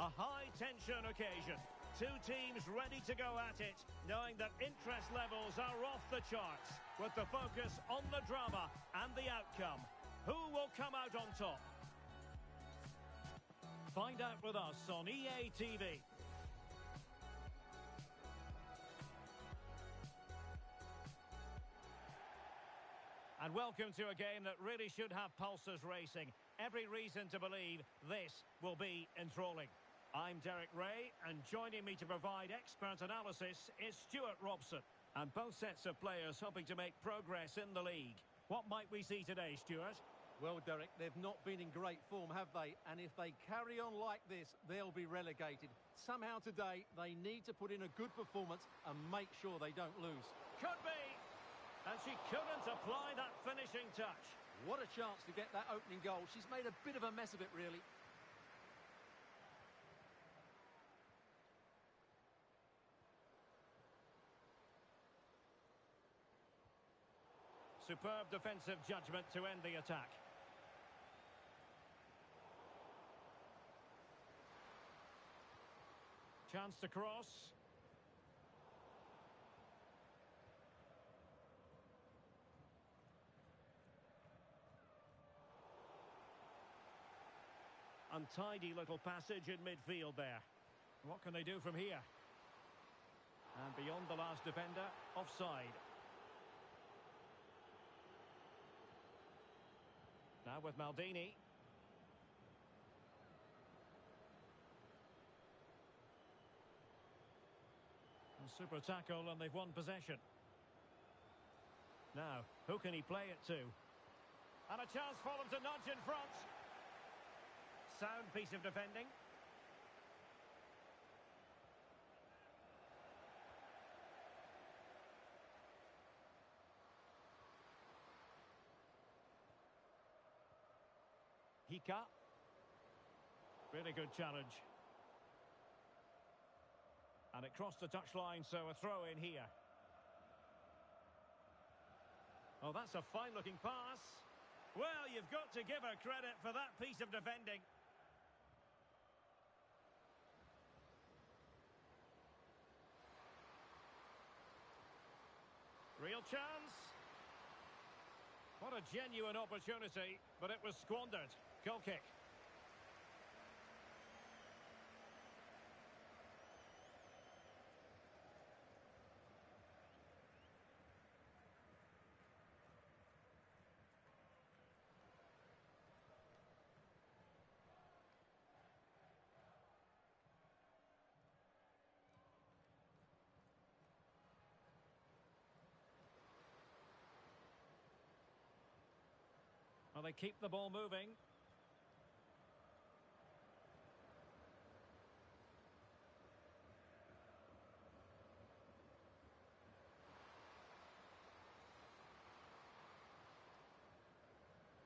A high-tension occasion. Two teams ready to go at it, knowing that interest levels are off the charts, with the focus on the drama and the outcome. Who will come out on top? Find out with us on EA TV. And welcome to a game that really should have pulses racing. Every reason to believe this will be enthralling. I'm Derek Ray, and joining me to provide expert analysis is Stuart Robson. And both sets of players hoping to make progress in the league. What might we see today, Stuart? Well, Derek, they've not been in great form, have they? And if they carry on like this, they'll be relegated. Somehow today, they need to put in a good performance and make sure they don't lose. Could be! And she couldn't apply that finishing touch. What a chance to get that opening goal. She's made a bit of a mess of it, really. Superb defensive judgment to end the attack. Chance to cross. Untidy little passage in midfield there. What can they do from here? And beyond the last defender, offside. Now with Maldini. And super tackle, and they've won possession. Now, who can he play it to? And a chance for them to nudge in front. Sound piece of defending. Hika. Really good challenge. And it crossed the touchline, so a throw in here. Oh, that's a fine-looking pass. Well, you've got to give her credit for that piece of defending. Real chance. What a genuine opportunity, but it was squandered. Goal kick. Well, they keep the ball moving.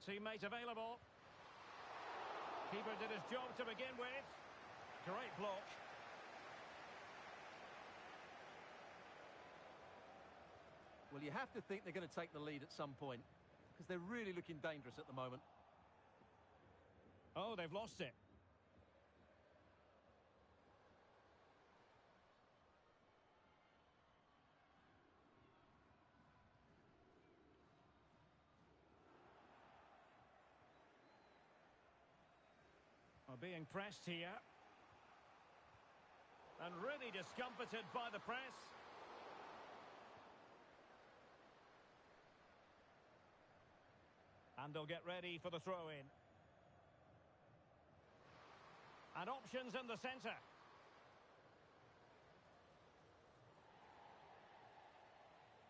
Teammate available. Keeper did his job to begin with. Great block. Well, you have to think they're going to take the lead at some point, because they're really looking dangerous at the moment. Oh, they've lost it. Well, being pressed here. And really discomfited by the press. And they'll get ready for the throw-in. And options in the centre.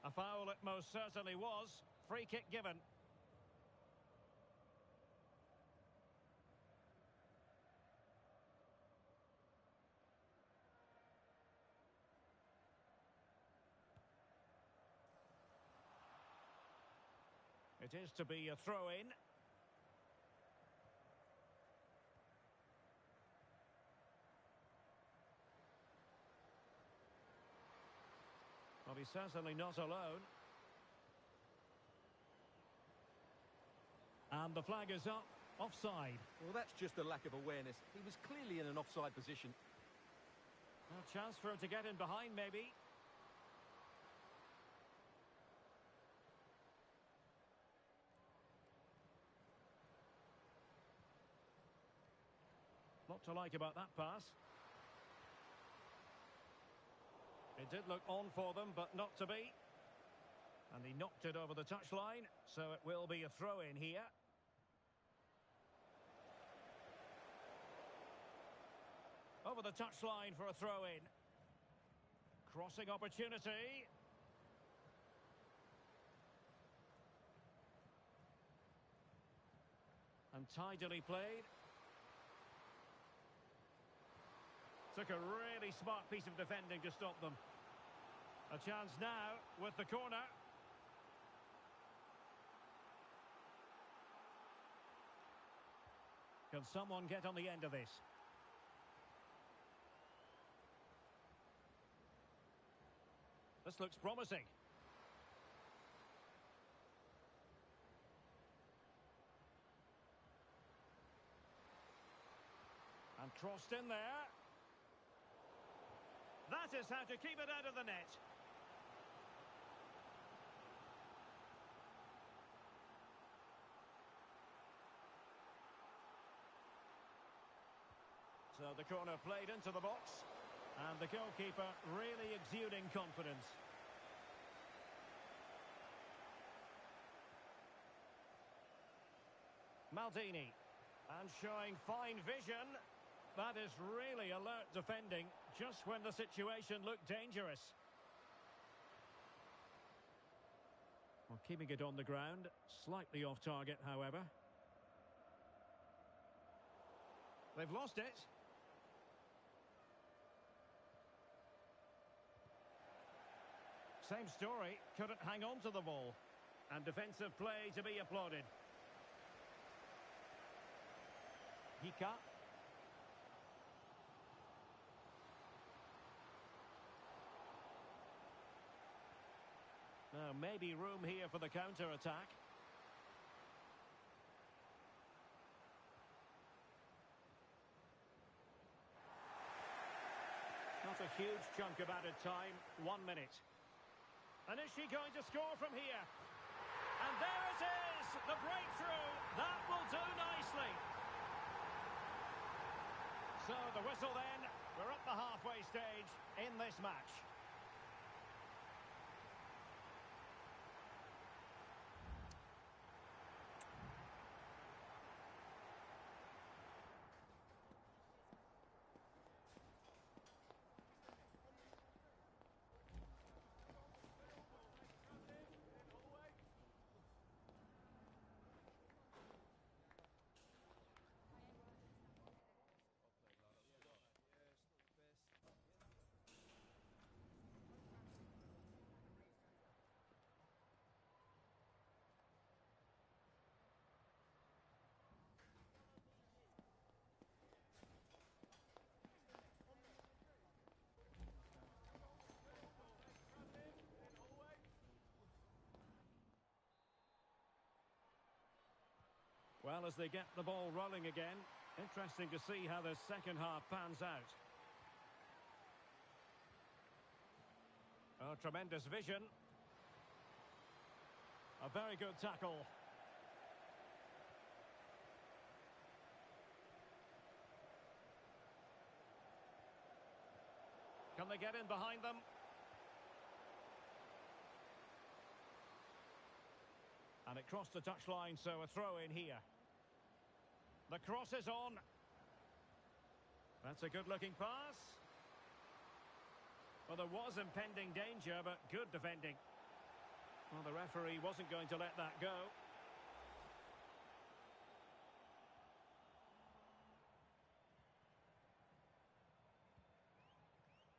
A foul it most certainly was. Free kick given. It is to be a throw-in. Well, he's certainly not alone. And the flag is up. Offside. Well, that's just a lack of awareness. He was clearly in an offside position. A chance for him to get in behind, maybe. Lot to like about that pass. It did look on for them, but not to be. And he knocked it over the touchline, so it will be a throw-in here. Over the touchline for a throw-in. Crossing opportunity. And tidily played. Took a really smart piece of defending to stop them. A chance now with the corner. Can someone get on the end of this? This looks promising. And crossed in there. That is how to keep it out of the net. So the corner played into the box. And the goalkeeper really exuding confidence. Maldini. And showing fine vision. That is really alert defending, just when the situation looked dangerous. Well, keeping it on the ground, slightly off target, however. They've lost it. Same story, couldn't hang on to the ball. And defensive play to be applauded. Hika. Now, maybe room here for the counter-attack. Not a huge chunk of added time, 1 minute. And is she going to score from here? And there it is, the breakthrough. That will do nicely. So the whistle then, we're at the halfway stage in this match. Well, as they get the ball rolling again, interesting to see how the second half pans out. Oh, tremendous vision. A very good tackle. Can they get in behind them? And it crossed the touchline, so a throw in here. The cross is on. That's a good-looking pass. Well, there was impending danger, but good defending. Well, the referee wasn't going to let that go.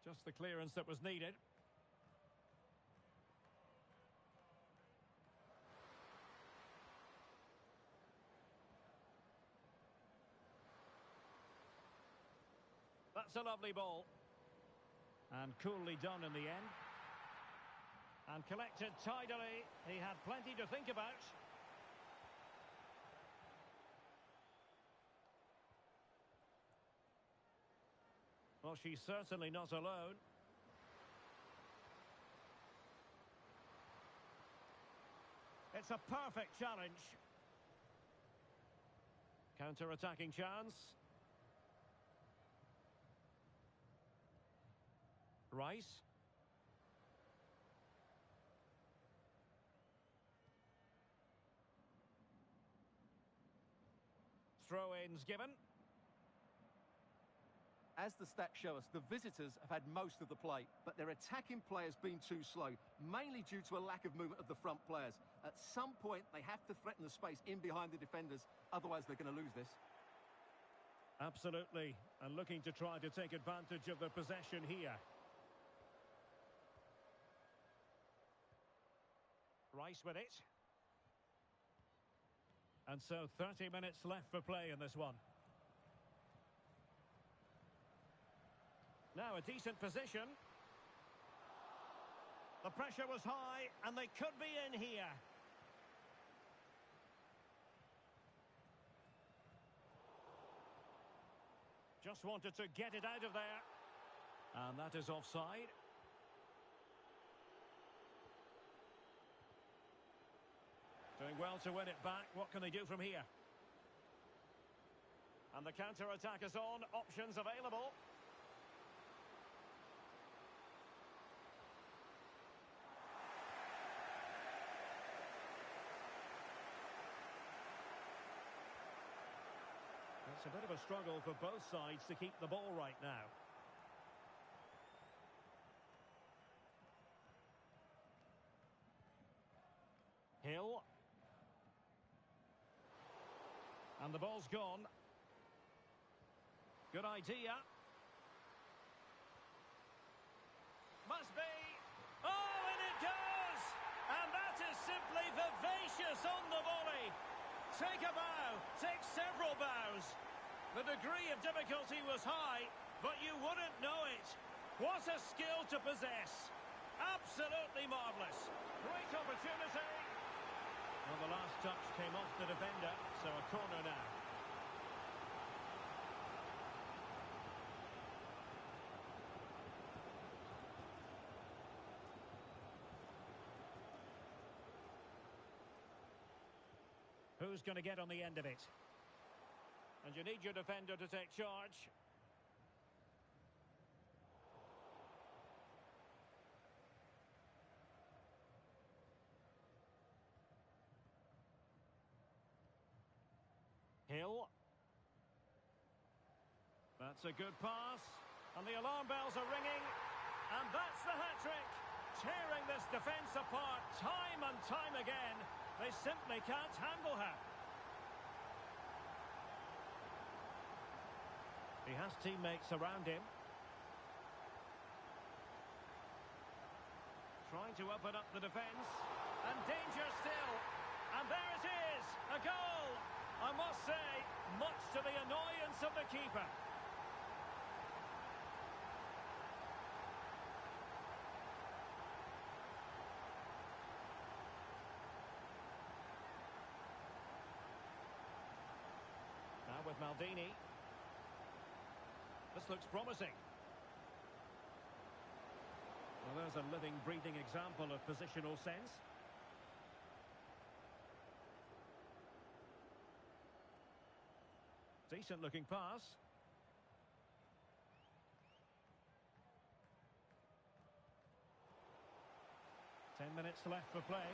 Just the clearance that was needed. That's a lovely ball. And coolly done in the end. And collected tidily. He had plenty to think about. Well, she's certainly not alone. It's a perfect challenge. Counter-attacking chance. Rice. Throw-ins given. As the stats show us, the visitors have had most of the play, but their attacking play has been too slow, mainly due to a lack of movement of the front players. At some point, they have to threaten the space in behind the defenders, otherwise they're going to lose this. Absolutely, and looking to try to take advantage of the possession here. Rice with it. And so 30 minutes left for play in this one. Now a decent position. The pressure was high, and they could be in here. Just wanted to get it out of there. And that is offside. Doing well to win it back. What can they do from here? And the counter-attack is on. Options available. It's a bit of a struggle for both sides to keep the ball right now. Hill. And the ball's gone. Good idea. Must be. Oh, and it goes! And that is simply vivacious on the volley. Take a bow. Take several bows. The degree of difficulty was high, but you wouldn't know it. What a skill to possess. Absolutely marvellous. Great opportunity. Well, the last touch came off the defender, so a corner now. Who's going to get on the end of it? And you need your defender to take charge. Hill. That's a good pass. And the alarm bells are ringing. And that's the hat-trick. Tearing this defence apart time and time again. They simply can't handle her. He has teammates around him. Trying to open up the defence. And danger still. And there it is. A goal. I must say, much to the annoyance of the keeper. Now with Maldini. This looks promising. Well, there's a living, breathing example of positional sense. Decent looking pass. Ten minutes left for play.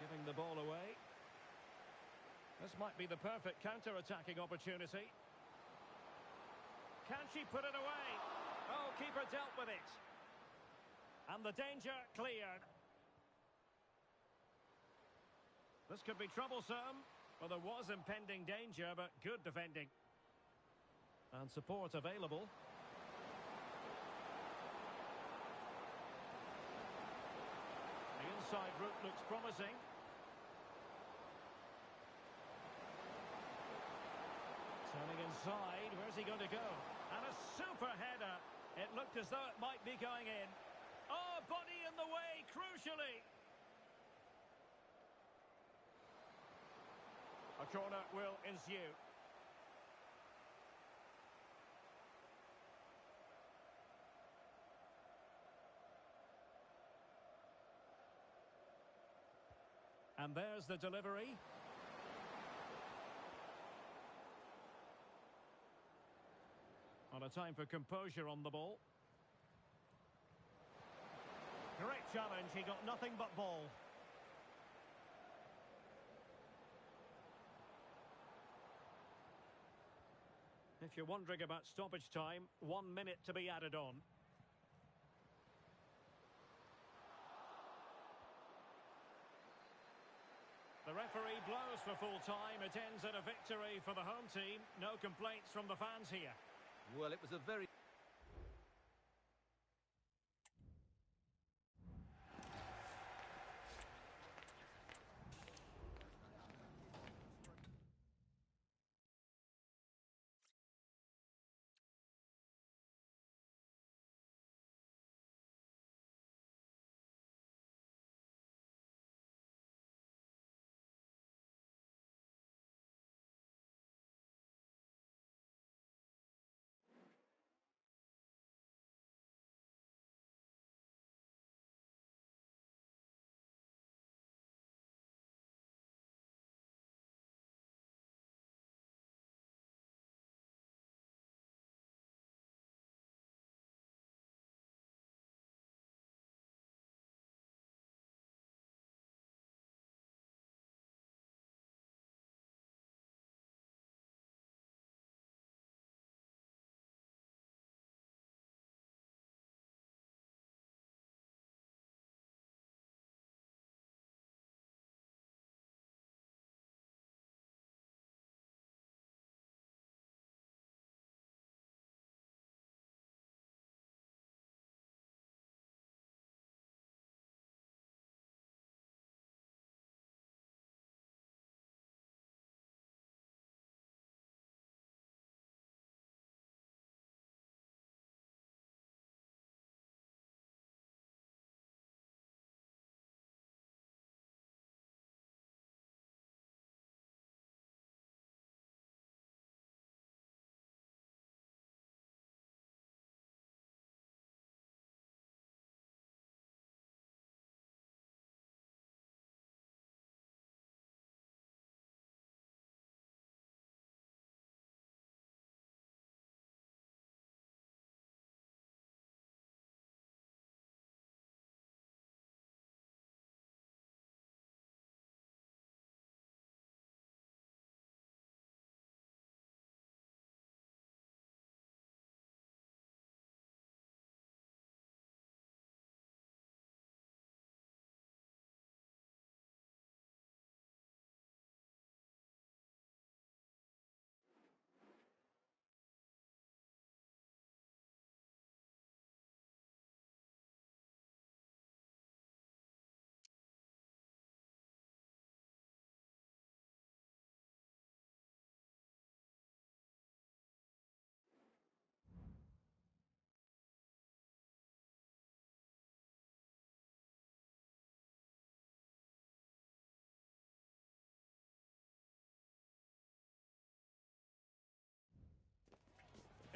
Giving the ball away. This might be the perfect counter-attacking opportunity. Can she put it away? Oh, keeper dealt with it. And the danger cleared. This could be troublesome. Well, there was impending danger, but good defending. And support available. The inside route looks promising. Turning inside, where's he going to go? And a super header. It looked as though it might be going in. Oh, body in the way, crucially. A corner will ensue. And there's the delivery. On a time for composure on the ball. Great challenge, he got nothing but ball. If you're wondering about stoppage time, 1 minute to be added on. The referee blows for full time. It ends in a victory for the home team. No complaints from the fans here. Well, it was a very...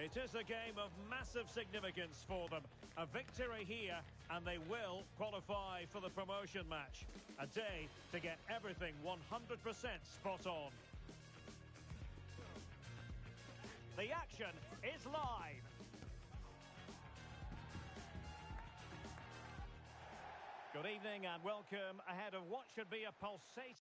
It is a game of massive significance for them. A victory here, and they will qualify for the promotion match. A day to get everything 100% spot on. The action is live. Good evening and welcome ahead of what should be a pulsating...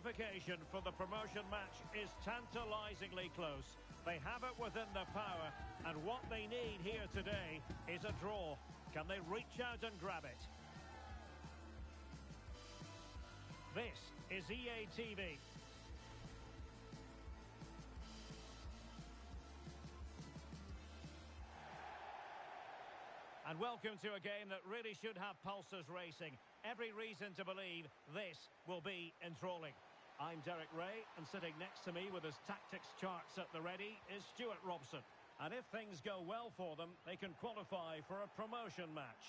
qualification for the promotion match is tantalisingly close. They have it within their power, and what they need here today is a draw. Can they reach out and grab it? This is EA TV. And welcome to a game that really should have pulses racing. Every reason to believe this will be enthralling. I'm Derek Ray, and sitting next to me with his tactics charts at the ready is Stuart Robson. And if things go well for them, they can qualify for a promotion match.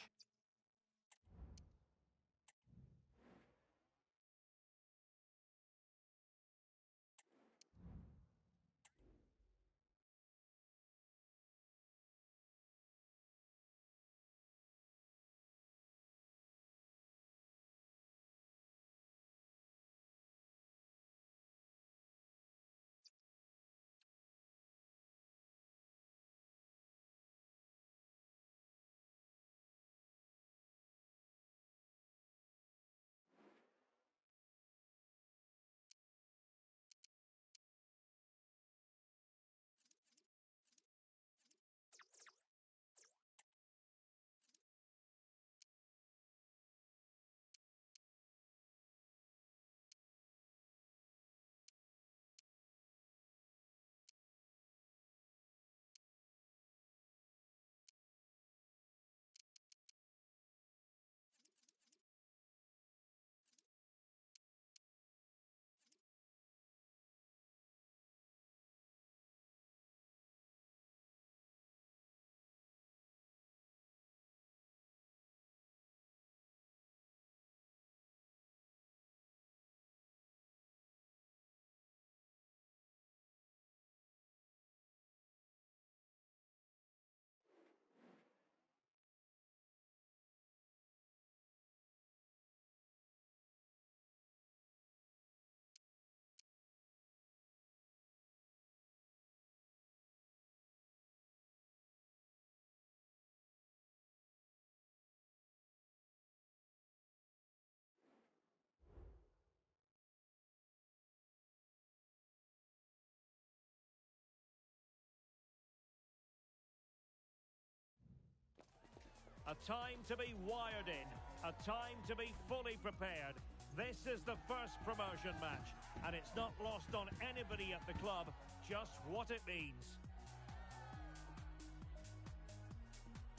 A time to be wired in, a time to be fully prepared. This is the first promotion match, and it's not lost on anybody at the club just what it means.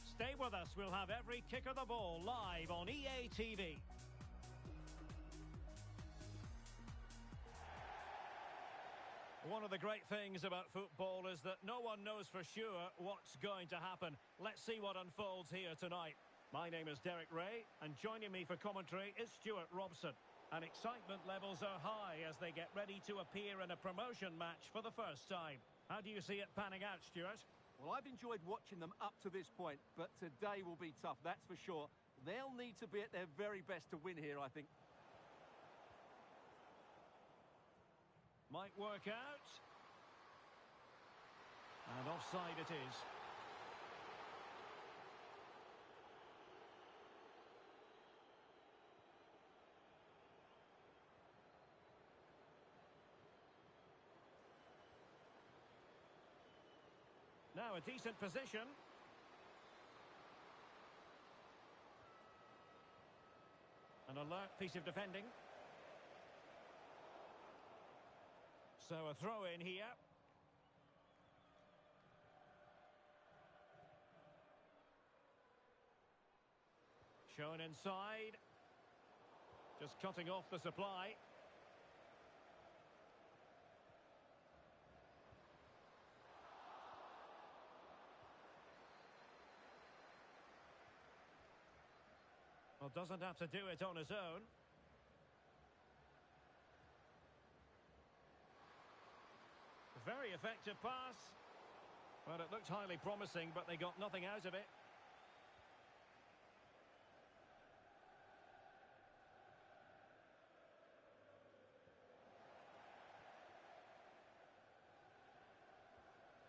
Stay with us, we'll have every kick of the ball live on EA TV. One of the great things about football is that no one knows for sure what's going to happen. Let's see what unfolds here tonight. My name is Derek Ray, and joining me for commentary is Stuart Robson. And excitement levels are high as they get ready to appear in a promotion match for the first time. How do you see it panning out, Stuart? Well, I've enjoyed watching them up to this point, but today will be tough, that's for sure. They'll need to be at their very best to win here, I think. Might work out. And offside it is. Now a decent position. An alert piece of defending. So a throw in here. Shown inside. Just cutting off the supply. Well, doesn't have to do it on his own. Very effective pass. Well, it looked highly promising, but they got nothing out of it.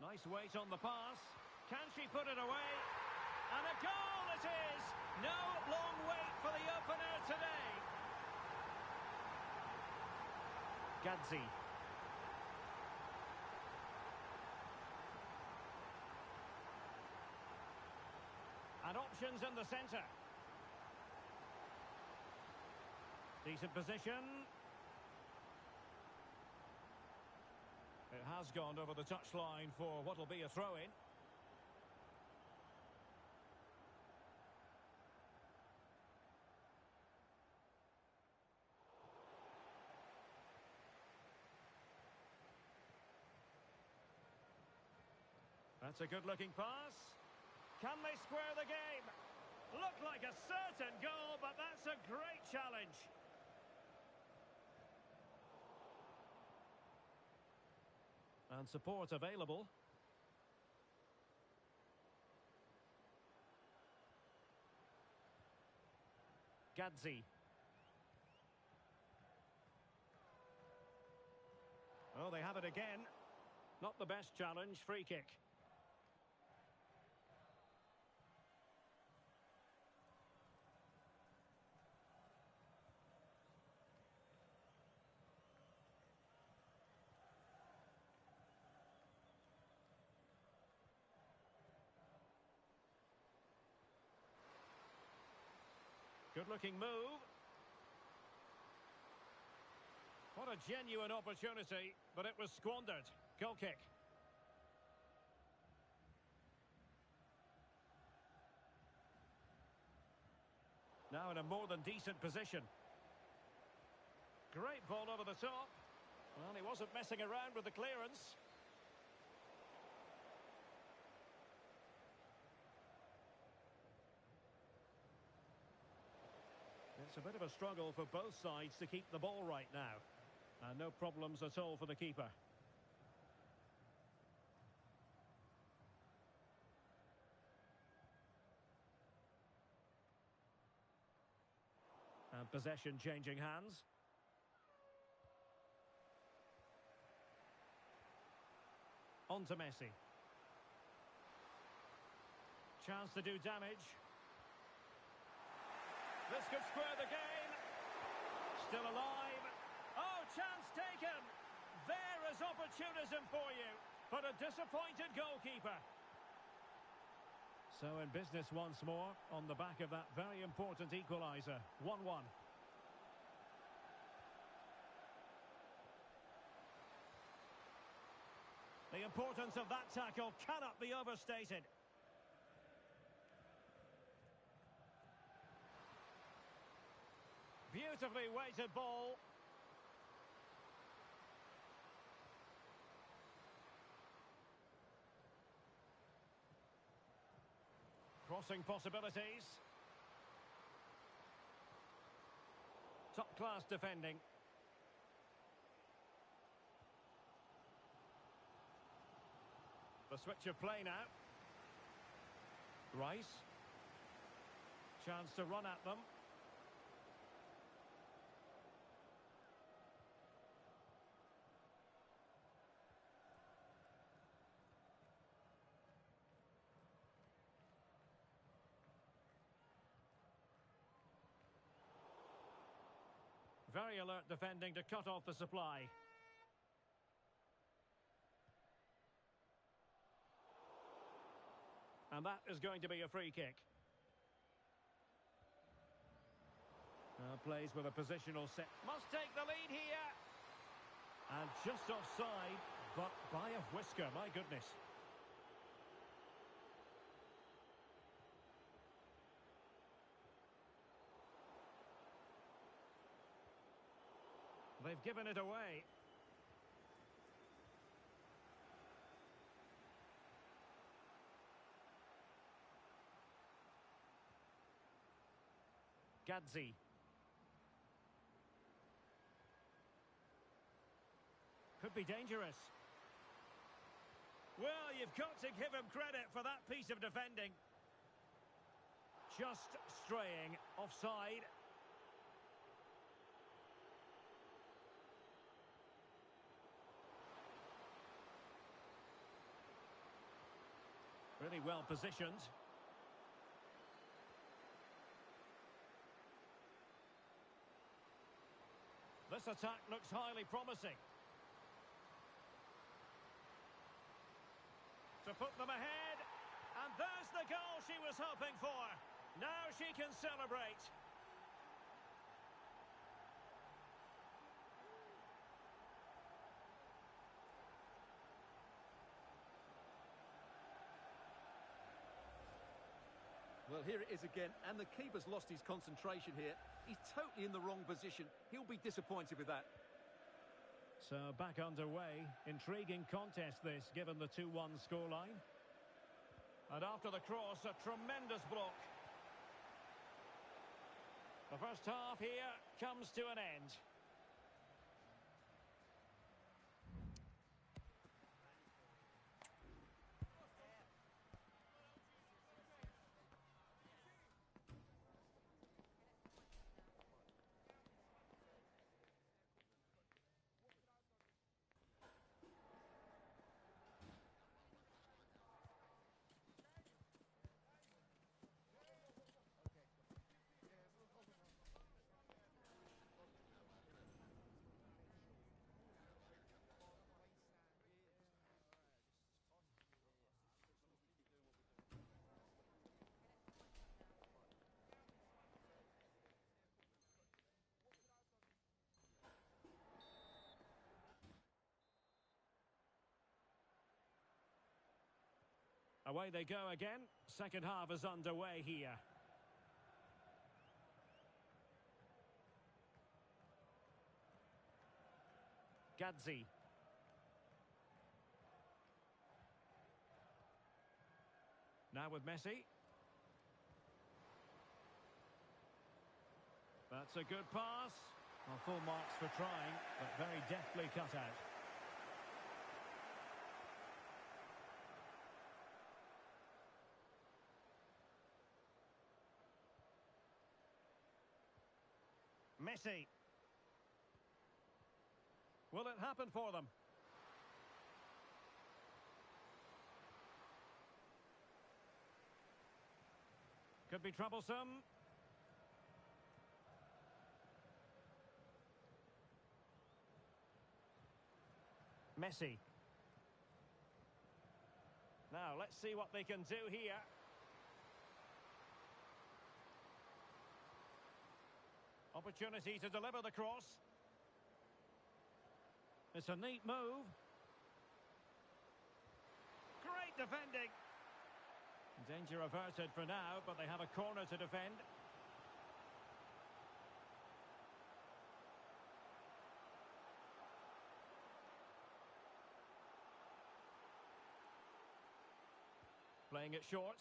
Nice weight on the pass. Can she put it away? And a goal it is! No long wait for the opener today. Gadzi. And options in the centre. Decent position. It has gone over the touchline for what will be a throw-in. That's a good-looking pass. Can they square the game? Looked like a certain goal, but that's a great challenge. And support available. Gadzi. Oh, they have it again. Not the best challenge, free kick. Good-looking move. What a genuine opportunity, but it was squandered. Goal kick. Now in a more than decent position. Great ball over the top. Well, he wasn't messing around with the clearance. It's a bit of a struggle for both sides to keep the ball right now. And no problems at all for the keeper. And possession changing hands. On to Messi. Chance to do damage. This could square the game. Still alive. Oh, chance taken. There is opportunism for you. But a disappointed goalkeeper. So in business once more on the back of that very important equaliser. 1-1. The importance of that tackle cannot be overstated. Beautifully weighted ball. Crossing possibilities. Top class defending. The switch of play now. Rice. Chance to run at them. Very alert defending to cut off the supply. And that is going to be a free kick. Plays with a positional set. Must take the lead here. And just offside, but by a whisker, my goodness. They've given it away. Gadzi. Could be dangerous. Well, you've got to give him credit for that piece of defending. Just straying offside. Really well positioned. This This attack looks highly promising. To put them ahead. And there's the goal she was hoping for. Now she can celebrate. Well, here it is again, and the keeper's lost his concentration here. He's totally in the wrong position. He'll be disappointed with that. So back underway. Intriguing contest this, given the 2-1 scoreline. And after the cross, a tremendous block. The first half here comes to an end. Away they go again. Second half is underway here. Gadzi. Now with Messi. That's a good pass. Well, full marks for trying, but very deftly cut out. Messi. Will it happen for them? Could be troublesome. Messi. Now, let's see what they can do here. Opportunity to deliver the cross. It's a neat move. Great defending. Danger averted for now, but they have a corner to defend. Playing it short.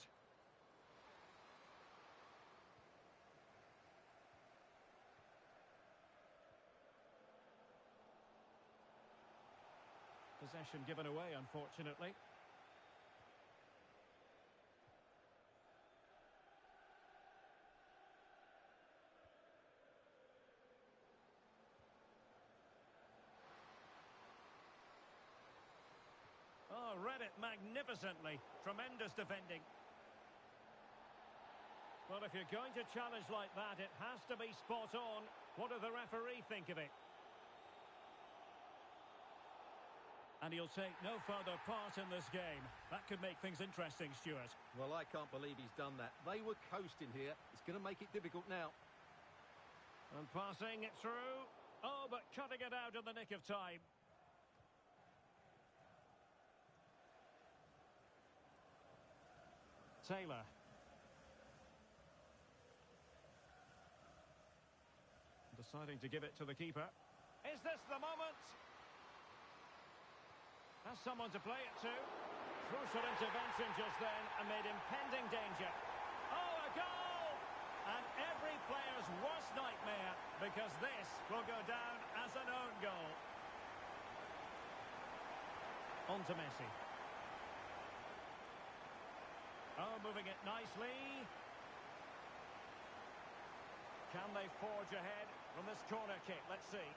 Possession given away, unfortunately. Oh, read it magnificently. Tremendous defending. Well, if you're going to challenge like that, it has to be spot on. What does the referee think of it? And he'll take no further part in this game. That could make things interesting, Stuart. Well, I can't believe he's done that. They were coasting here. It's going to make it difficult now. And passing it through. Oh, but cutting it out in the nick of time. Taylor. Deciding to give it to the keeper. Is this the moment? Has someone to play it to. Crucial intervention just then amid impending danger. Oh, a goal! And every player's worst nightmare, because this will go down as an own goal. On to Messi. Oh, moving it nicely. Can they forge ahead from this corner kick? Let's see.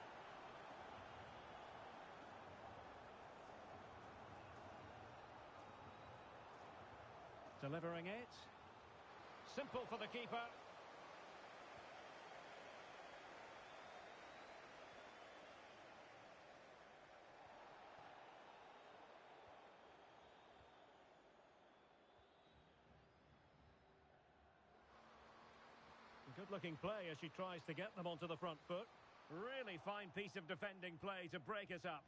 Delivering it. Simple for the keeper. Good-looking play as she tries to get them onto the front foot. Really fine piece of defending play to break us up.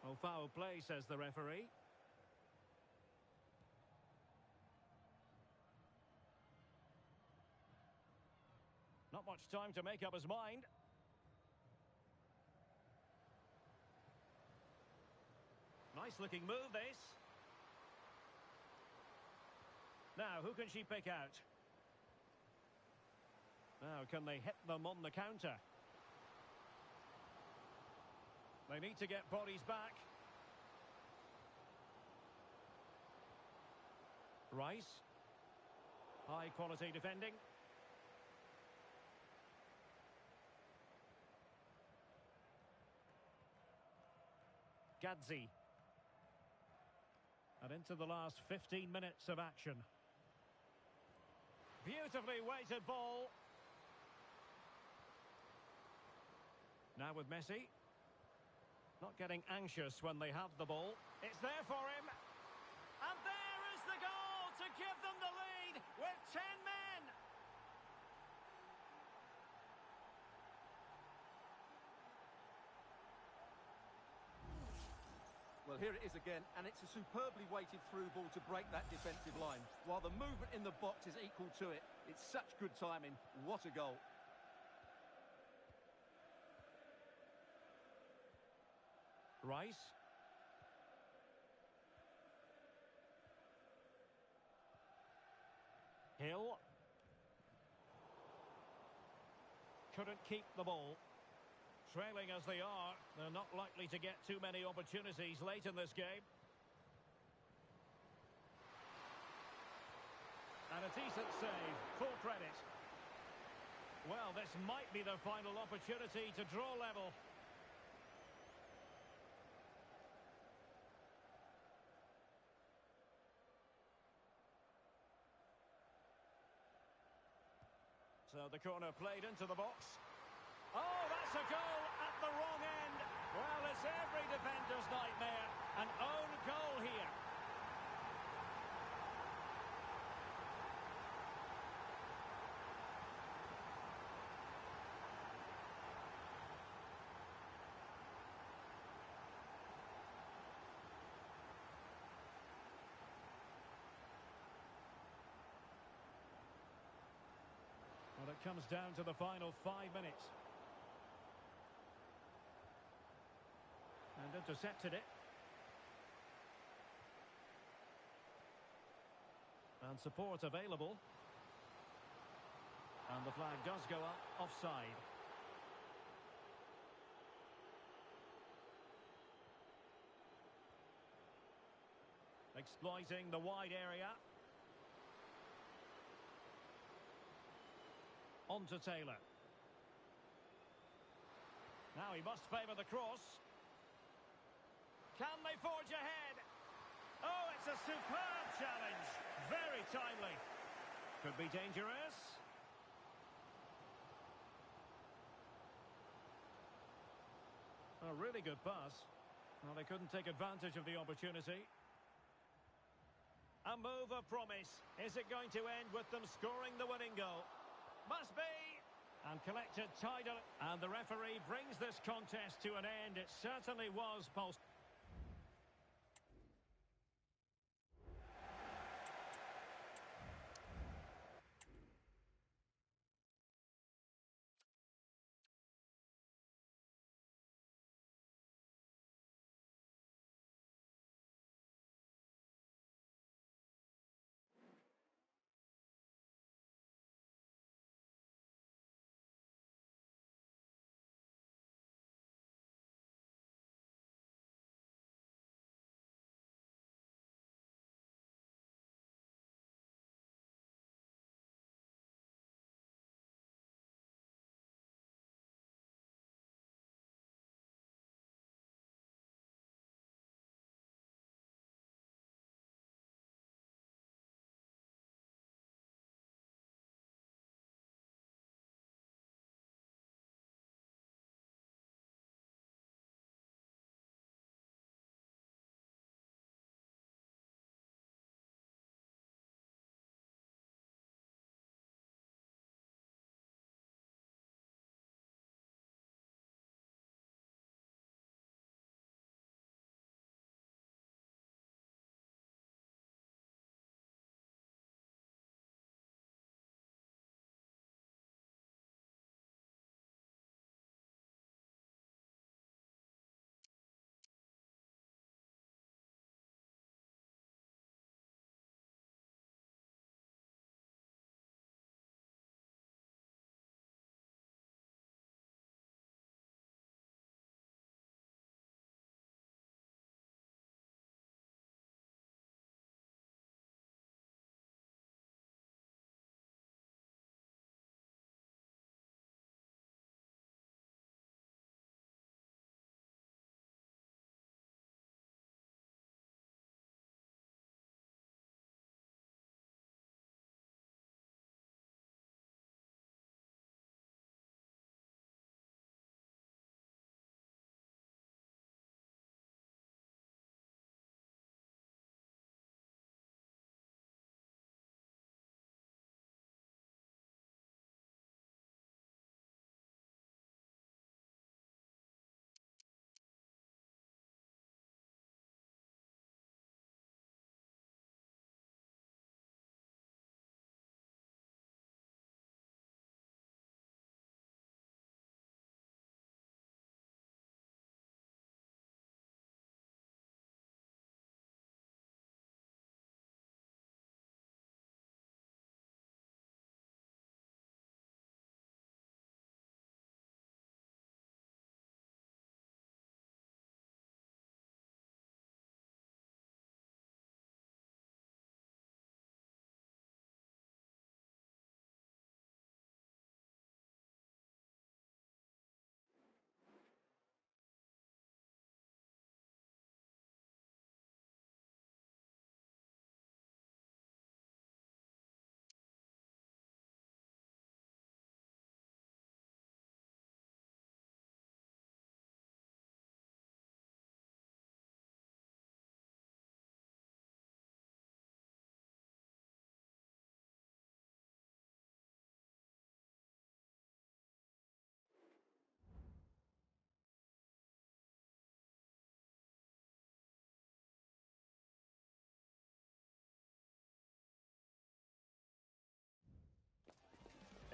Oh, foul play, says the referee. Not much time to make up his mind. Nice looking move, this. Now, who can she pick out? Now, can they hit them on the counter? They need to get bodies back. Rice. High quality defending. Gadzi. And into the last 15 minutes of action. Beautifully weighted ball. Now with Messi. Not getting anxious when they have the ball. It's there for him. And there is the goal to give them the lead with 10 men. Well, here it is again, and it's a superbly weighted through ball to break that defensive line. While the movement in the box is equal to it, it's such good timing. What a goal. Rice. Hill. Couldn't keep the ball. Trailing as they are, they're not likely to get too many opportunities late in this game. And a decent save, full credit. Well, this might be the final opportunity to draw level. So the corner played into the box. Oh, that's a goal at the wrong end. Well, it's every defender's nightmare. An own goal here. Well, it comes down to the final 5 minutes. And intercepted it. And support available. And the flag does go up offside. Exploiting the wide area. On to Taylor. Now he must favour the cross. Can they forge ahead? Oh, it's a superb challenge. Very timely. Could be dangerous. A really good pass. Well, they couldn't take advantage of the opportunity. A move of promise. Is it going to end with them scoring the winning goal? Must be. And collected title. And the referee brings this contest to an end. It certainly was pulse.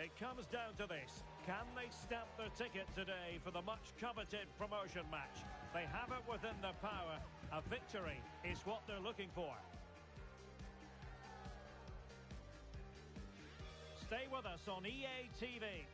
It comes down to this. Can they stamp their ticket today for the much-coveted promotion match? They have it within their power. A victory is what they're looking for. Stay with us on EA TV.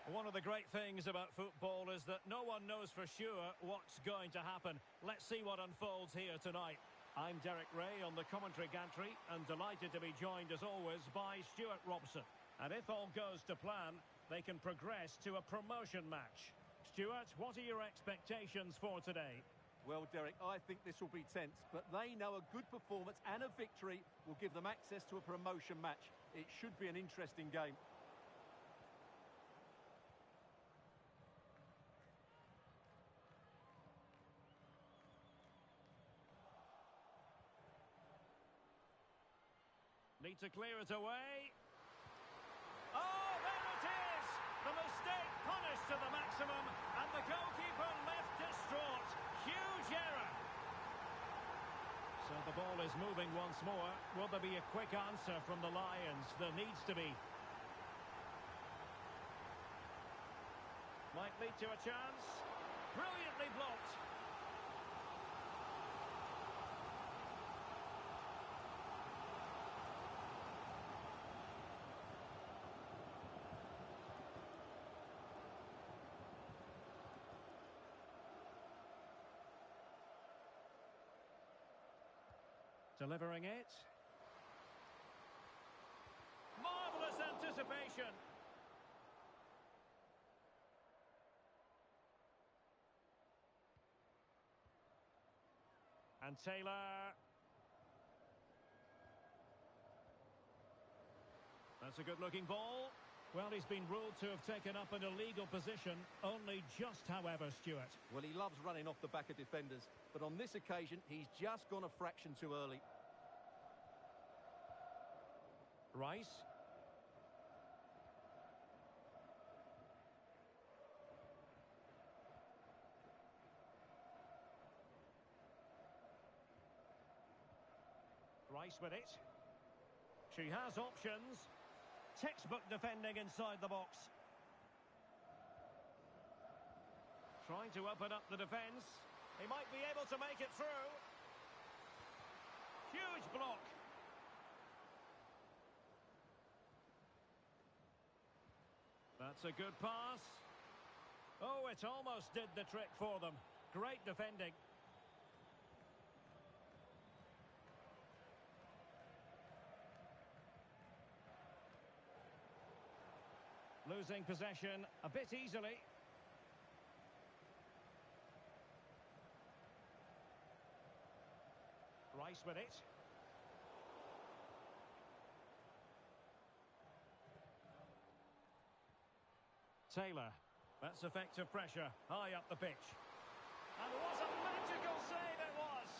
One of the great things about football is that no one knows for sure what's going to happen. Let's see what unfolds here tonight. I'm Derek Ray on the commentary gantry and delighted to be joined as always by Stuart Robson. And if all goes to plan, they can progress to a promotion match. Stuart, what are your expectations for today? Well, Derek, I think this will be tense, but they know a good performance and a victory will give them access to a promotion match. It should be an interesting game. Need to clear it away. Oh, there it is! The mistake punished to the maximum, and the goalkeeper left distraught. Huge error. So the ball is moving once more. Will there be a quick answer from the Lions? There needs to be. Might lead to a chance. Brilliantly blocked. Delivering it. Marvellous anticipation. And Taylor. That's a good-looking ball. Well, he's been ruled to have taken up an illegal position, only just, however, Stuart. Well, he loves running off the back of defenders, but on this occasion, he's just gone a fraction too early. Rice. Rice with it. She has options. Textbook defending inside the box. Trying to open up the defence. He might be able to make it through. Huge block. That's a good pass. Oh, it almost did the trick for them. Great defending. Losing possession a bit easily. Rice with it. Taylor. That's effective pressure. High up the pitch. And what a magical save it was!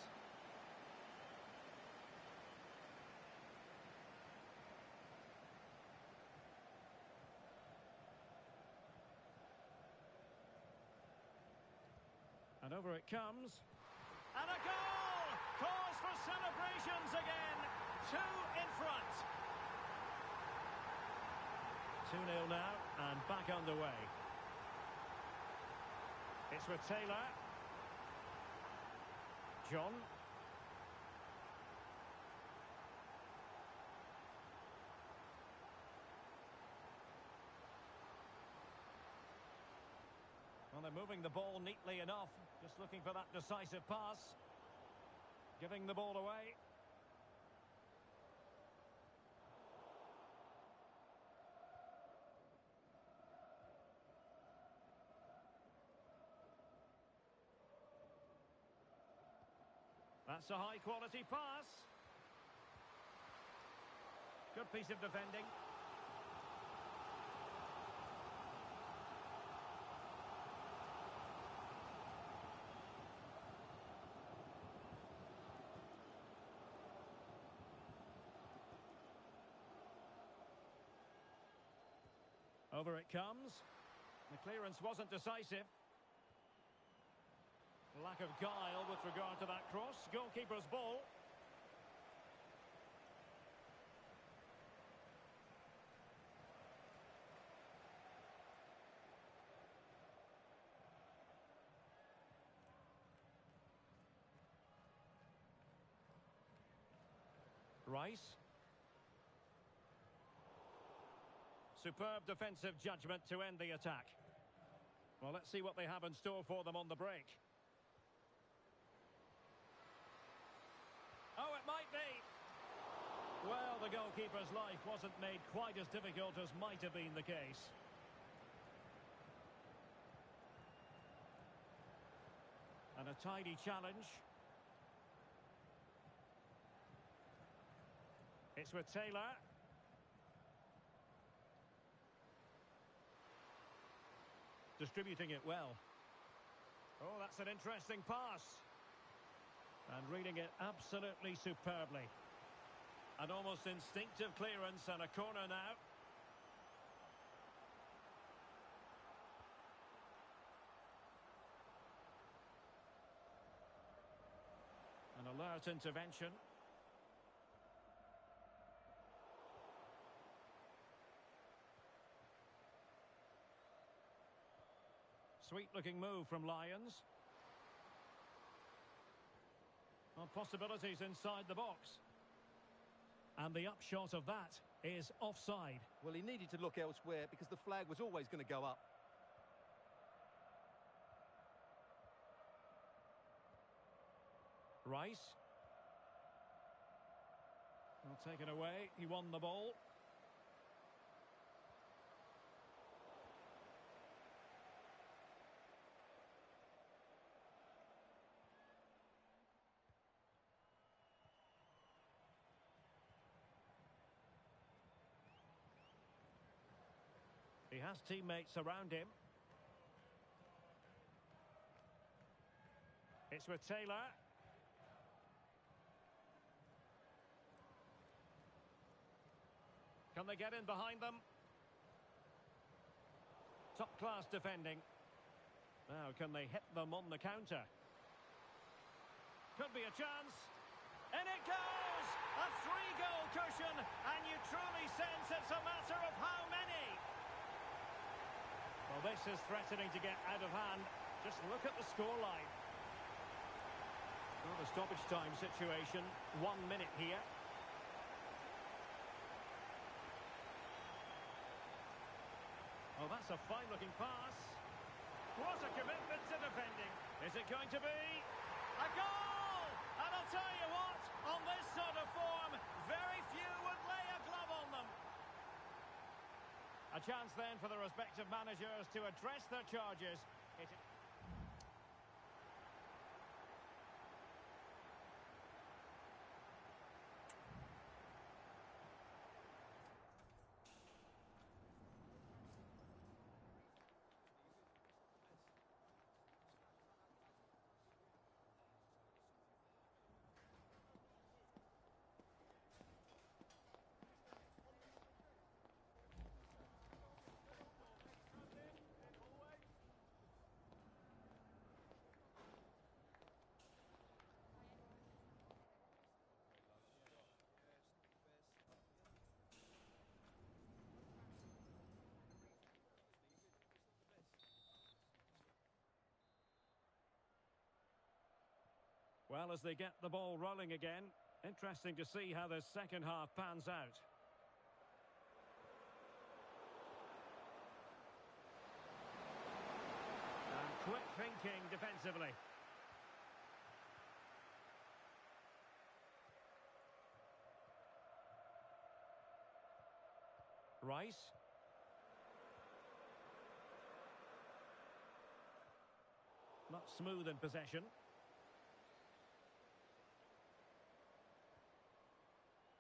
And over it comes. And a goal! Cause for celebrations again. 2 in front. 2-0 now, and back underway. It's with Taylor. John. Well, they're moving the ball neatly enough. Just looking for that decisive pass. Giving the ball away. That's a high-quality pass. Good piece of defending. Over it comes. The clearance wasn't decisive. Lack of guile with regard to that cross. Goalkeeper's ball. Rice. Superb defensive judgment to end the attack. Well, let's see what they have in store for them on the break. Oh, it might be. Well, the goalkeeper's life wasn't made quite as difficult as might have been the case. And a tidy challenge. It's with Taylor. Distributing it well. Oh, that's an interesting pass. And reading it absolutely superbly. An almost instinctive clearance and a corner now. An alert intervention. Sweet-looking move from Lyons. Well, possibilities inside the box. And the upshot of that is offside. Well, he needed to look elsewhere because the flag was always going to go up. Rice. Well, taken away. He won the ball. He has teammates around him. It's with Taylor. Can they get in behind them? Top-class defending. Now, can they hit them on the counter? Could be a chance. In it goes! A 3-goal cushion, and you truly sense it's a matter of how many. Well, this is threatening to get out of hand. Just look at the scoreline. Well, the stoppage time situation. 1 minute here. Oh, that's a fine-looking pass. What a commitment to defending. Is it going to be a goal? And I'll tell you what, on this sort of form, very few would lay a glove on them. A chance then for the respective managers to address their charges. Well, as they get the ball rolling again, interesting to see how the second half pans out. And quick thinking defensively. Rice. Not smooth in possession.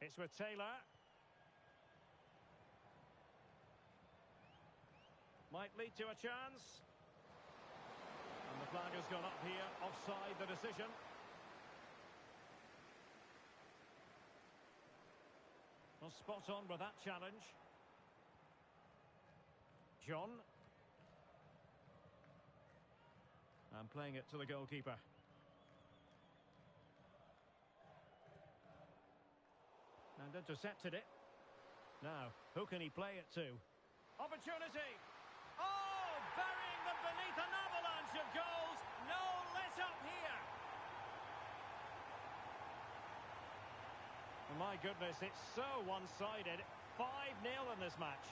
It's with Taylor. Might lead to a chance. And the flag has gone up here. Offside the decision. Well, spot on with that challenge. John. And playing it to the goalkeeper. And intercepted it. Now, who can he play it to? Opportunity! Oh, burying them beneath an avalanche of goals. No let up here. My goodness, it's so one-sided. 5-0 in this match.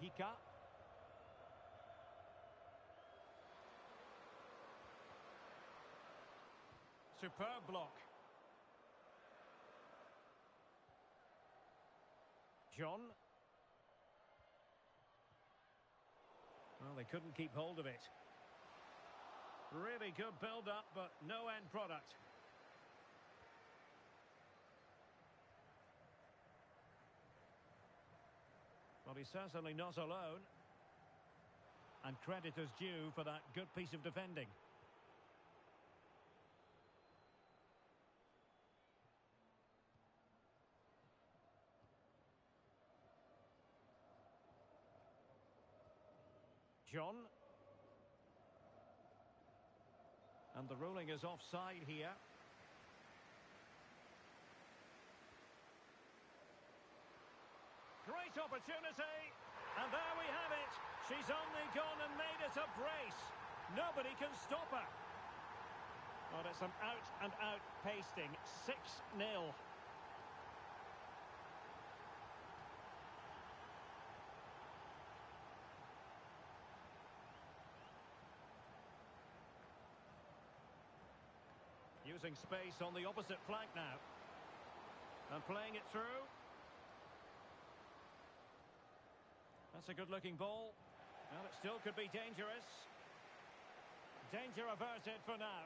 Hika. Superb block. John. Well, they couldn't keep hold of it. Really good build-up, but no end product. Well, he's certainly not alone. And credit is due for that good piece of defending. John. And the ruling is offside here. Great opportunity, and there we have it. She's only gone and made it a brace. Nobody can stop her. Well, it's an out-and-out pasting. 6-0. Using space on the opposite flank now. And playing it through. That's a good-looking ball. Well, it still could be dangerous. Danger averted for now.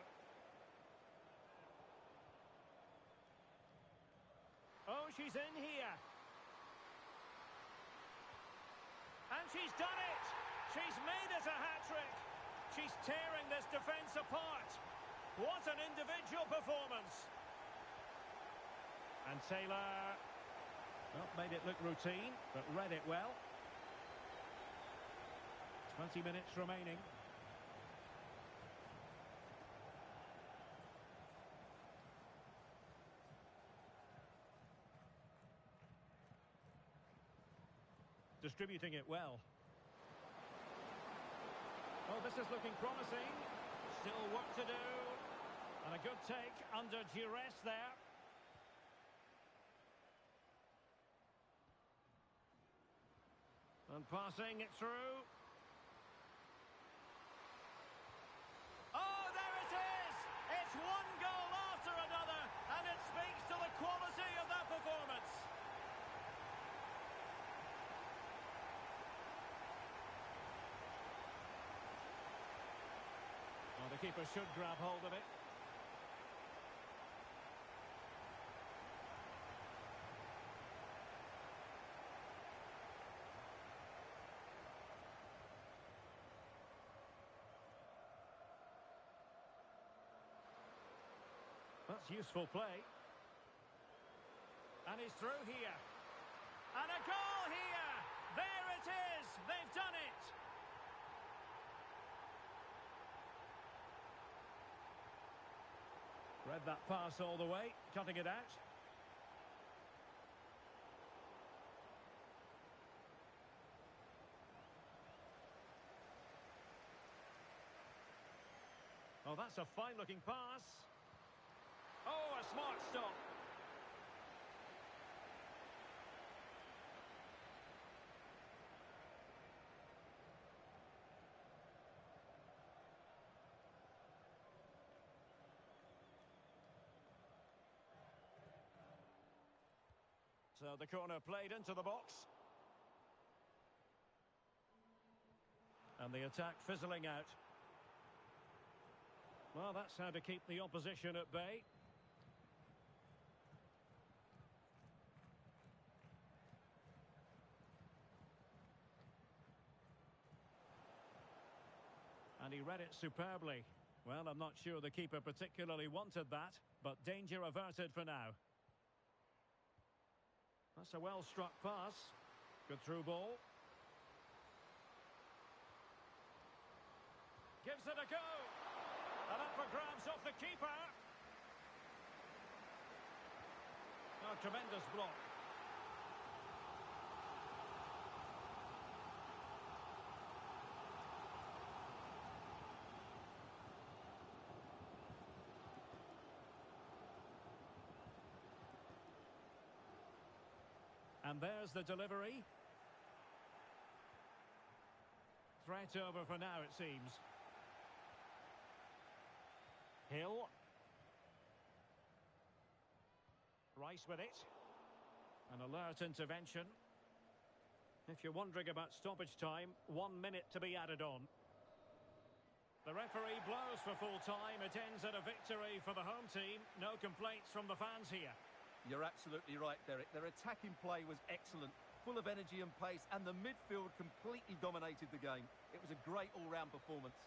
Oh, she's in here. And she's done it. She's made it a hat-trick. She's tearing this defence apart. What an individual performance. And Taylor, well, made it look routine, but read it well. 20 minutes remaining. Distributing it well. Oh, this is looking promising. Still work to do. And a good take under duress there. And passing it through. Oh, there it is! It's one goal after another, and it speaks to the quality of that performance. Well, the keeper should grab hold of it. That's useful play. And he's through here. And a goal here! There it is! They've done it! Read that pass all the way, cutting it out. Oh, that's a fine-looking pass. Oh, a smart stop. So the corner played into the box. And the attack fizzling out. Well, that's how to keep the opposition at bay. he read it superbly. Well, I'm not sure the keeper particularly wanted that, but danger averted for now. That's a well-struck pass. Good through ball. Gives it a go. And up for grabs off the keeper. Oh, tremendous block. And there's the delivery. Threat over for now, it seems. Hill. Rice with it. An alert intervention. If you're wondering about stoppage time, 1 minute to be added on. The referee blows for full time. It ends at a victory for the home team. No complaints from the fans here. You're absolutely right, Derek. Their attacking play was excellent, full of energy and pace, and the midfield completely dominated the game. It was a great all-round performance.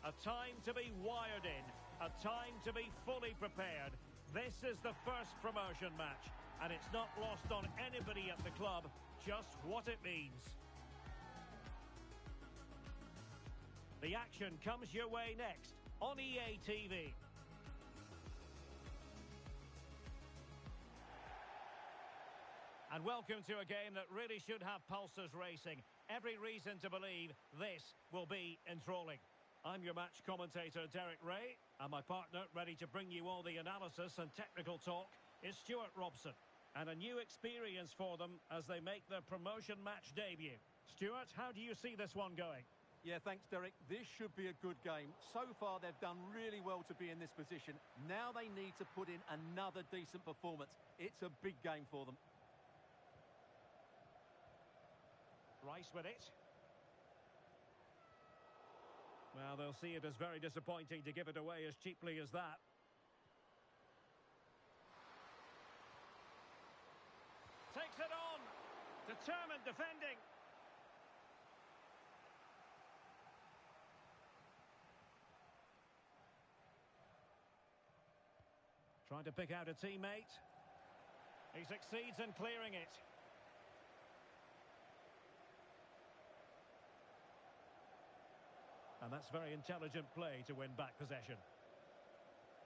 A time to be wired in, a time to be fully prepared. This is the first promotion match, and it's not lost on anybody at the club just what it means. The action comes your way next on EA TV. And welcome to a game that really should have pulses racing. Every reason to believe this will be enthralling. I'm your match commentator, Derek Ray, and my partner, ready to bring you all the analysis and technical talk, is Stuart Robson. And a new experience for them as they make their promotion match debut. Stuart, how do you see this one going? Yeah, thanks, Derek. This should be a good game. So far, they've done really well to be in this position. Now they need to put in another decent performance. It's a big game for them. Rice with it. Well, they'll see it as very disappointing to give it away as cheaply as that. Takes it on. Determined defending. Trying to pick out a teammate. He succeeds in clearing it. And that's very intelligent play to win back possession.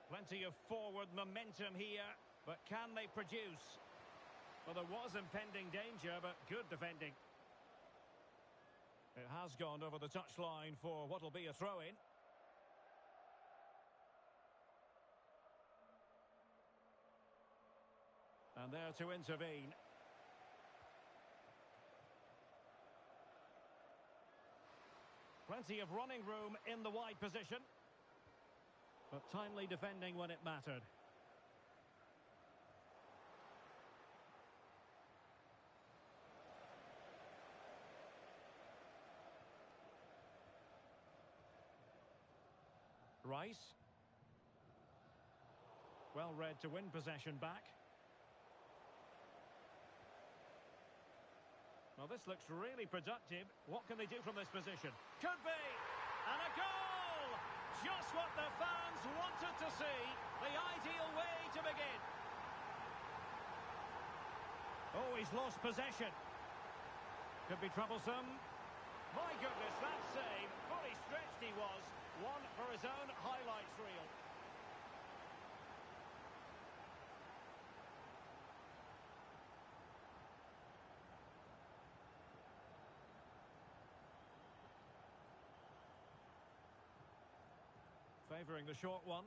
Plenty of forward momentum here, but can they produce? Well, there was impending danger, but good defending. It has gone over the touchline for what will be a throw-in. And there to intervene. Plenty of running room in the wide position. But timely defending when it mattered. Rice. Well read to win possession back. Well, this looks really productive. What can they do from this position? Could be! And a goal! Just what the fans wanted to see. The ideal way to begin. Oh, he's lost possession. Could be troublesome. My goodness, that save. Fully stretched he was. One for his own highlights reel. Favouring the short one.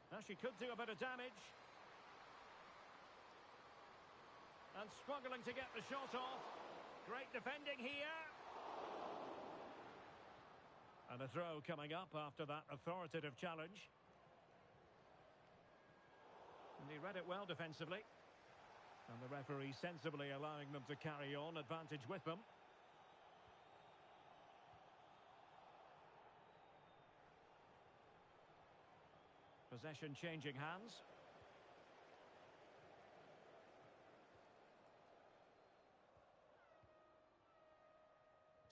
Now she could do a bit of damage. And struggling to get the shot off. Great defending here. And a throw coming up after that authoritative challenge. And he read it well defensively. And the referee sensibly allowing them to carry on, advantage with them. Possession changing hands.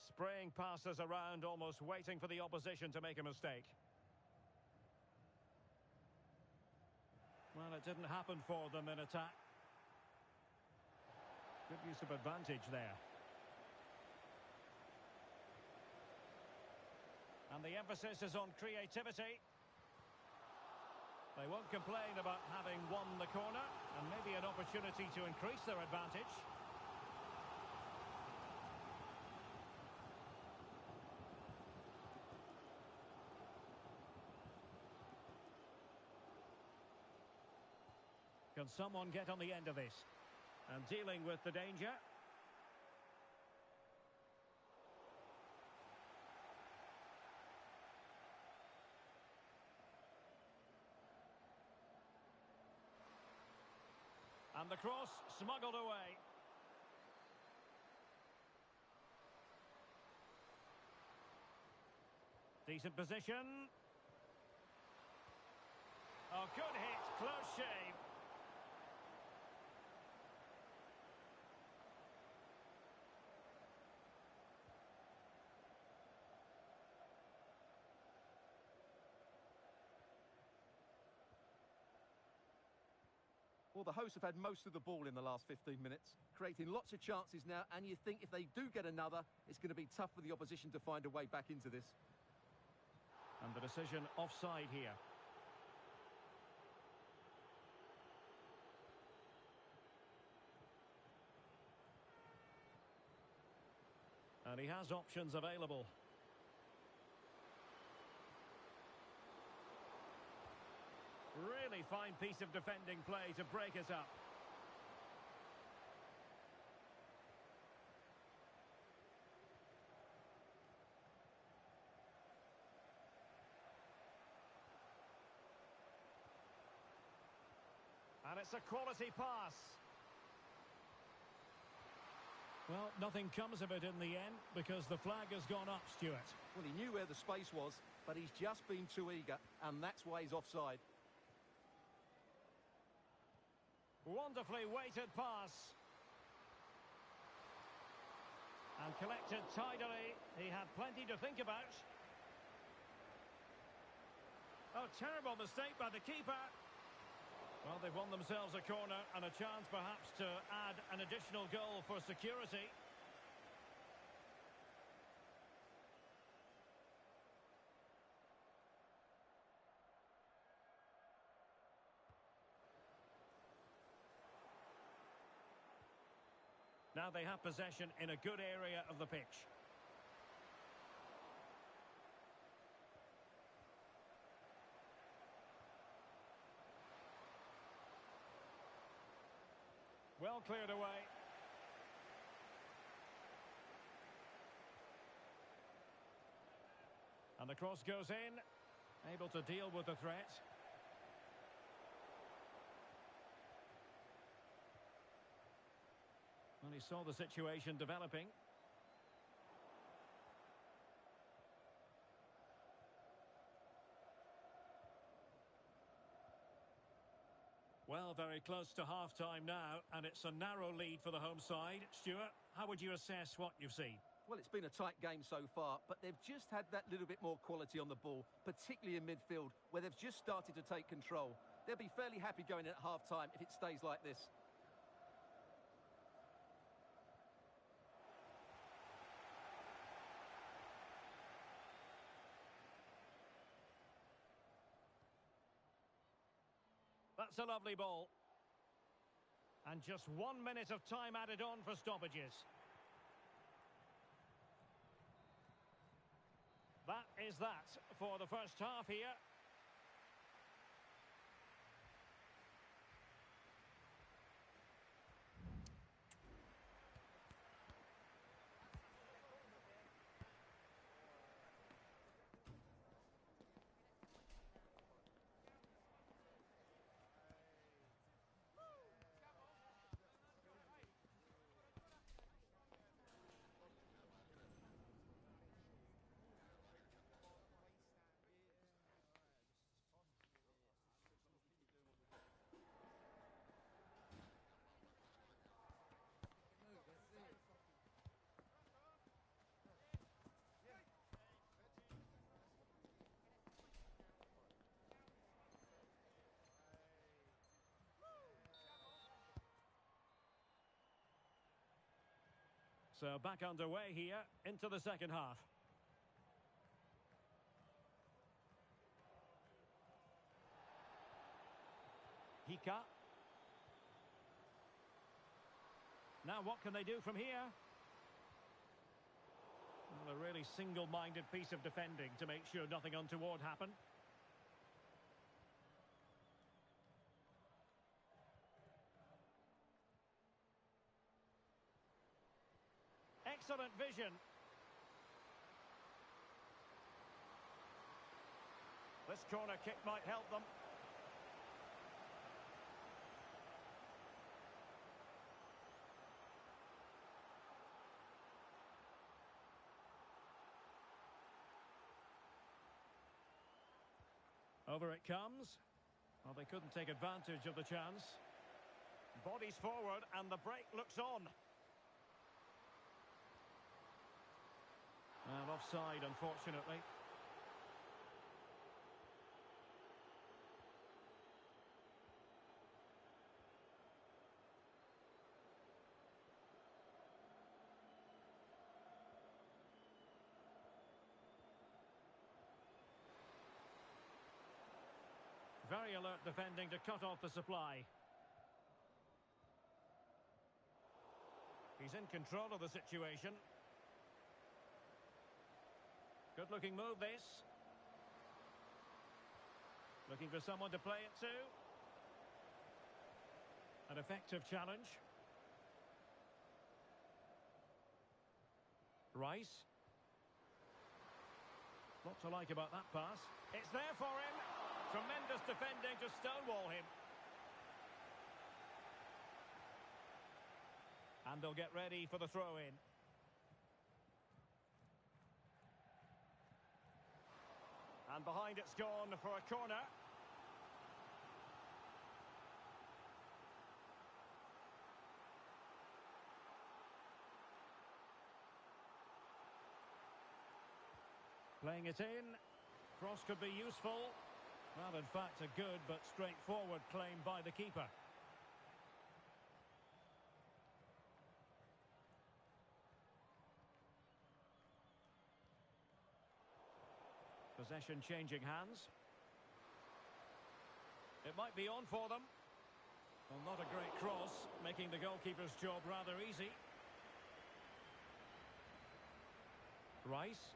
Spraying passes around, almost waiting for the opposition to make a mistake. Well, it didn't happen for them in attack. Good use of advantage there. And the emphasis is on creativity. They won't complain about having won the corner, and maybe an opportunity to increase their advantage. Can someone get on the end of this? And dealing with the danger. And the cross smuggled away. Decent position. Oh, good hit. Close shave. Well, the hosts have had most of the ball in the last 15 minutes, creating lots of chances now, and you think if they do get another, it's going to be tough for the opposition to find a way back into this. And the decision offside here. And he has options available. Really fine piece of defending play to break us up. And it's a quality pass. Well, nothing comes of it in the end because the flag has gone up, Stuart. Well, he knew where the space was, but he's just been too eager, and that's why he's offside. Wonderfully weighted pass. And collected tidily. He had plenty to think about. Oh, terrible mistake by the keeper. Well, they've won themselves a corner and a chance perhaps to add an additional goal for security. Now they have possession in a good area of the pitch. Well cleared away. And the cross goes in. Able to deal with the threat. And he saw the situation developing. Well, very close to half-time now, and it's a narrow lead for the home side. Stuart, how would you assess what you've seen? Well, it's been a tight game so far, but they've just had that little bit more quality on the ball, particularly in midfield, where they've just started to take control. They'll be fairly happy going in at half-time if it stays like this. That's a lovely ball. And just 1 minute of time added on for stoppages. That is that for the first half here. So back underway here into the second half. Hika. Now what can they do from here? Well, a really single-minded piece of defending to make sure nothing untoward happened. Excellent vision. This corner kick might help them. Over it comes. Well, they couldn't take advantage of the chance. Bodies forward and the break looks on. And offside, unfortunately. Very alert defending to cut off the supply. He's in control of the situation. Good looking move this. Looking for someone to play it to. An effective challenge. Rice. Lot to like about that pass. It's there for him. Tremendous defending to stonewall him. And they'll get ready for the throw-in. And behind it's gone for a corner. Playing it in. Cross could be useful. Well, in fact, a good but straightforward claim by the keeper. Possession changing hands. It might be on for them. Well, not a great cross, making the goalkeeper's job rather easy. Rice.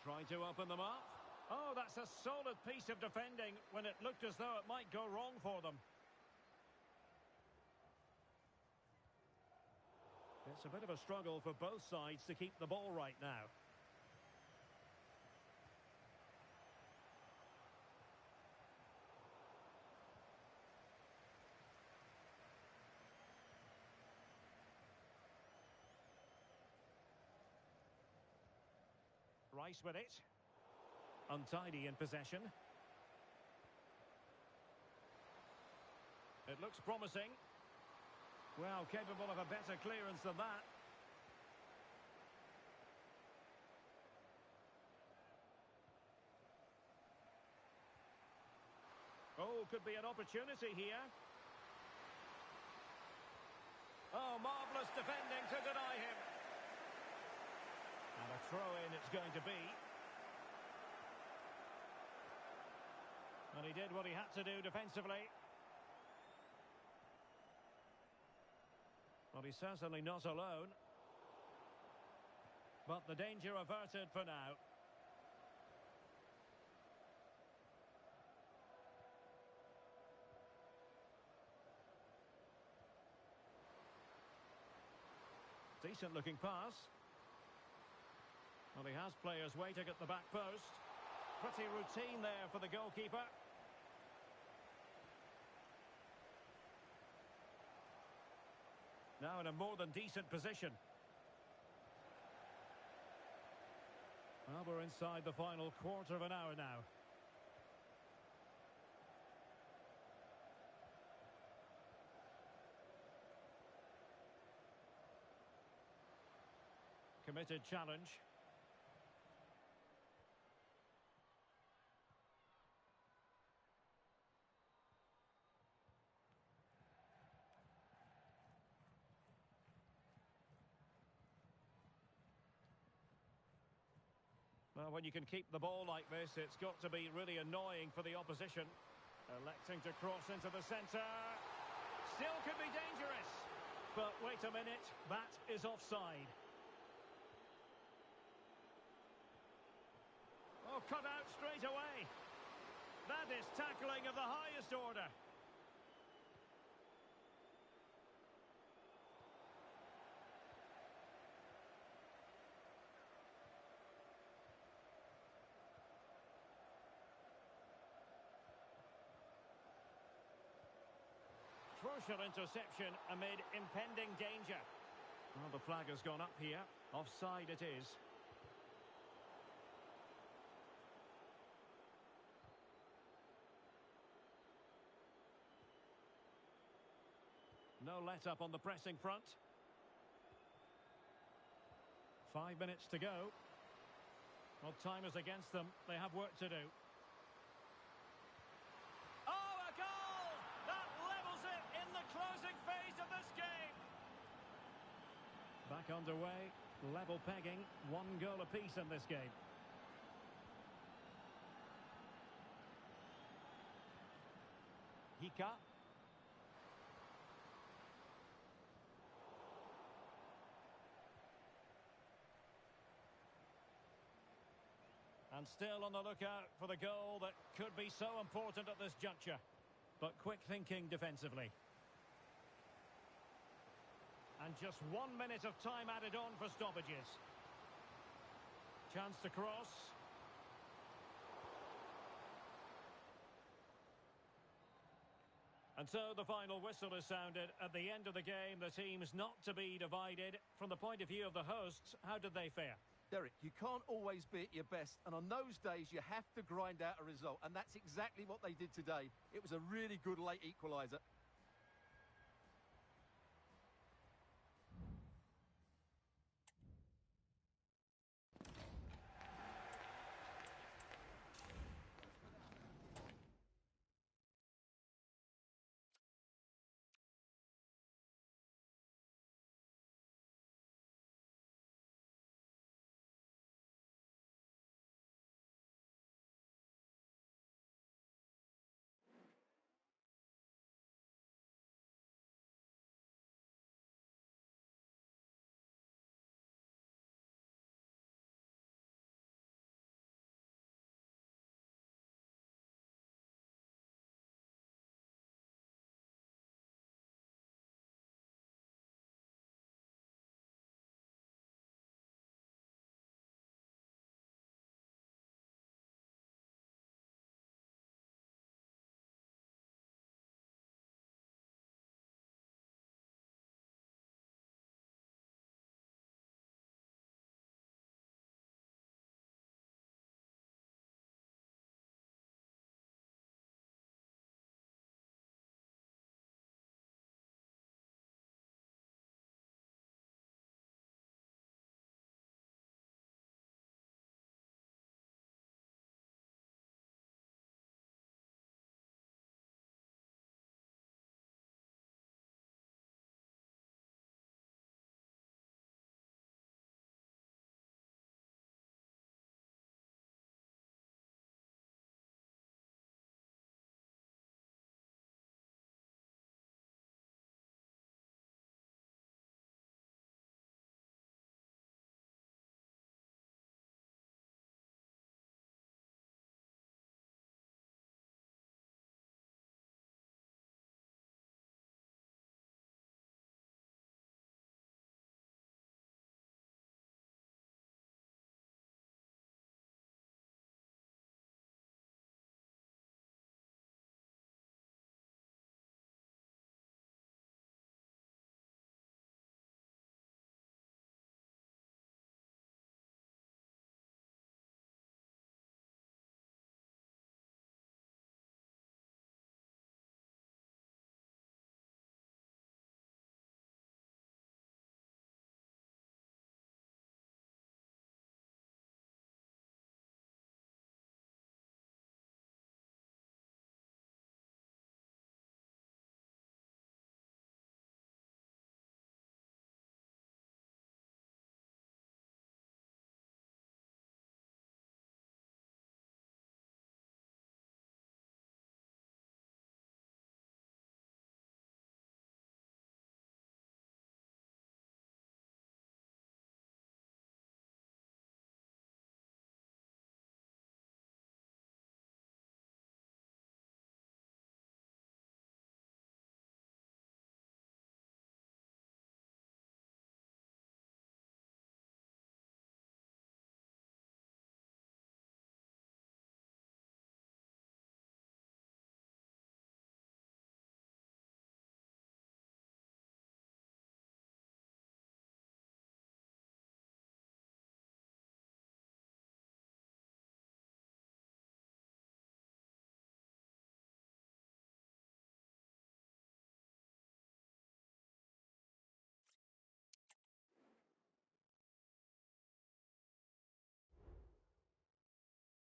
Trying to open them up. Oh, that's a solid piece of defending when it looked as though it might go wrong for them. It's a bit of a struggle for both sides to keep the ball right now. Rice with it. Untidy in possession. It looks promising. Well, capable of a better clearance than that. Oh, could be an opportunity here. Oh, marvellous defending to deny him. And a throw-in it's going to be. And he did what he had to do defensively. Well, he's certainly not alone. But the danger averted for now. Decent looking pass. Well, he has players waiting at the back post. Pretty routine there for the goalkeeper. Now in a more than decent position. Well, we're inside the final quarter of an hour now. Committed challenge. Well, when you can keep the ball like this, it's got to be really annoying for the opposition. Electing to cross into the centre. Still could be dangerous. But wait a minute, that is offside. Oh, cut out straight away. That is tackling of the highest order. Crucial interception amid impending danger. Well, the flag has gone up here. Offside it is. No let-up on the pressing front. 5 minutes to go. Well, time is against them. They have work to do. Oh, a goal! That levels it in the closing phase of this game. Back underway. Level pegging, one goal apiece in this game. Hika. And still on the lookout for the goal that could be so important at this juncture. But quick thinking defensively. And just 1 minute of time added on for stoppages. Chance to cross. And so the final whistle is sounded. At the end of the game, the team's not to be divided. From the point of view of the hosts, how did they fare? Derek, you can't always be at your best, and on those days you have to grind out a result, and that's exactly what they did today. It was a really good late equaliser.